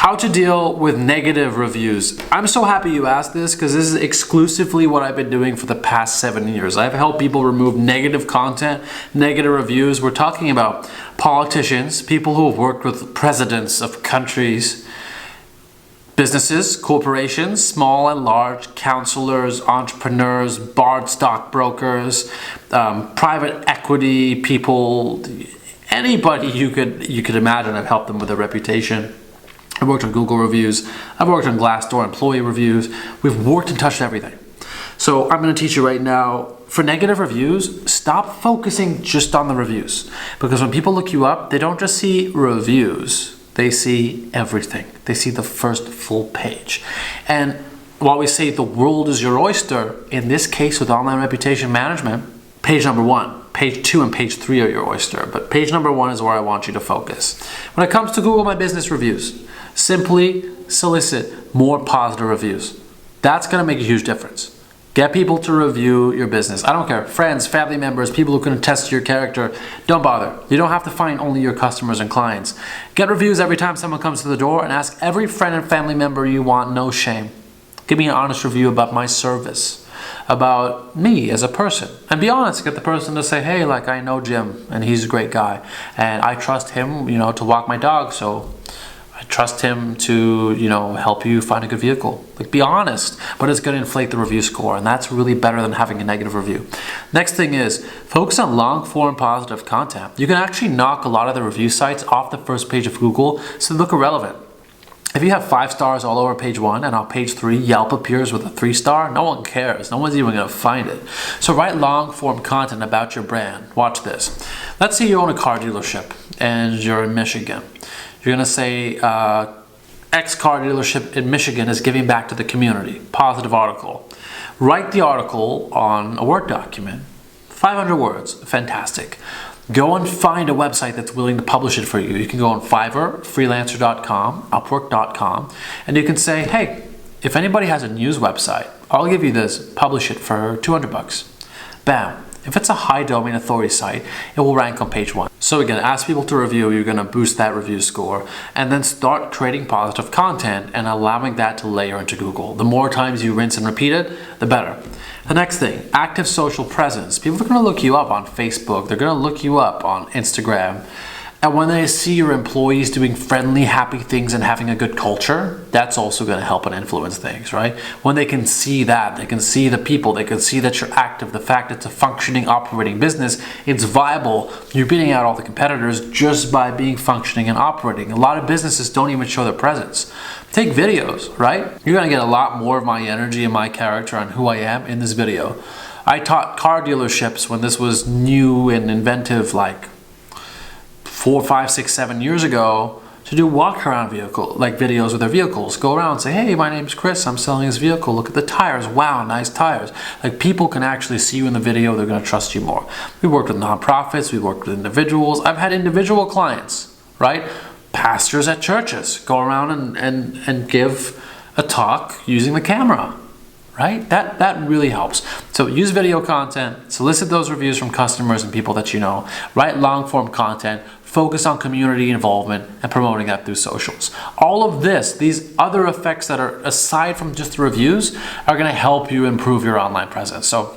How to deal with negative reviews. I'm so happy you asked this because this is exclusively what I've been doing for the past 7 years. I've helped people remove negative content, negative reviews. We're talking about politicians, people who have worked with presidents of countries, businesses, corporations, small and large, counselors, entrepreneurs, barred stockbrokers, private equity people, anybody you could imagine. I've helped them with their reputation. I've worked on Google reviews. I've worked on Glassdoor employee reviews. We've worked and touched everything. So I'm going to teach you right now, for negative reviews, stop focusing just on the reviews. Because when people look you up, they don't just see reviews. They see everything. They see the first full page. And while we say the world is your oyster, in this case with online reputation management, page number 1. Page 2 and page 3 are your oyster, but page number 1 is where I want you to focus. When it comes to Google My Business reviews, simply solicit more positive reviews. That's going to make a huge difference. Get people to review your business. I don't care, friends, family members, people who can attest to your character. Don't bother. You don't have to find only your customers and clients. Get reviews every time someone comes to the door and ask every friend and family member you want, no shame. Give me an honest review about my service, about me as a person, and be honest. Get the person to say, hey, like, I know Jim and he's a great guy and I trust him, to walk my dog, so I trust him to, help you find a good vehicle. Like, be honest, but it's going to inflate the review score, and that's really better than having a negative review. Next thing is focus on long form positive content. You can actually knock a lot of the review sites off the first page of Google so they look irrelevant. If you have 5 stars all over page 1 and on page 3 Yelp appears with a 3-star, no one cares. No one's even going to find it. So write long form content about your brand. Watch this. Let's say you own a car dealership and you're in Michigan. You're going to say X car dealership in Michigan is giving back to the community. Positive article. Write the article on a Word document. 500 words. Fantastic. Go and find a website that's willing to publish it for you. You can go on Fiverr, freelancer.com, upwork.com, and you can say, hey, if anybody has a news website, I'll give you this, publish it for $200. Bam. If it's a high domain authority site, it will rank on page 1. So again, ask people to review, you're going to boost that review score, and then start creating positive content and allowing that to layer into Google. The more times you rinse and repeat it, the better. The next thing, active social presence. People are going to look you up on Facebook. They're going to look you up on Instagram. And when they see your employees doing friendly, happy things and having a good culture, that's also going to help and influence things, right? When they can see that, they can see the people, they can see that you're active, the fact it's a functioning, operating business, it's viable. You're beating out all the competitors just by being functioning and operating. A lot of businesses don't even show their presence. Take videos, right? You're going to get a lot more of my energy and my character on who I am in this video. I taught car dealerships when this was new and inventive, like 4, 5, 6, 7 years ago, to do walk around videos with their vehicles. Go around and say, hey, my name's Chris, I'm selling this vehicle, look at the tires, wow, nice tires. Like, people can actually see you in the video, they're going to trust you more. We worked with nonprofits, we worked with individuals. I've had individual clients, right? Pastors at churches go around and give a talk using the camera, right? That really helps. So use video content, solicit those reviews from customers and people that you know, write long form content, focus on community involvement and promoting that through socials. All of this, these other effects that are aside from just the reviews, are going to help you improve your online presence. So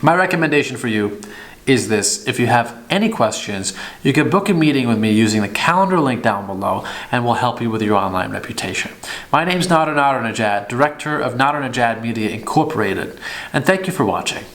my recommendation for you is this: if you have any questions, you can book a meeting with me using the calendar link down below, and we'll help you with your online reputation. My name is Nadernejad, Director of Nadernejad Media Incorporated, and thank you for watching.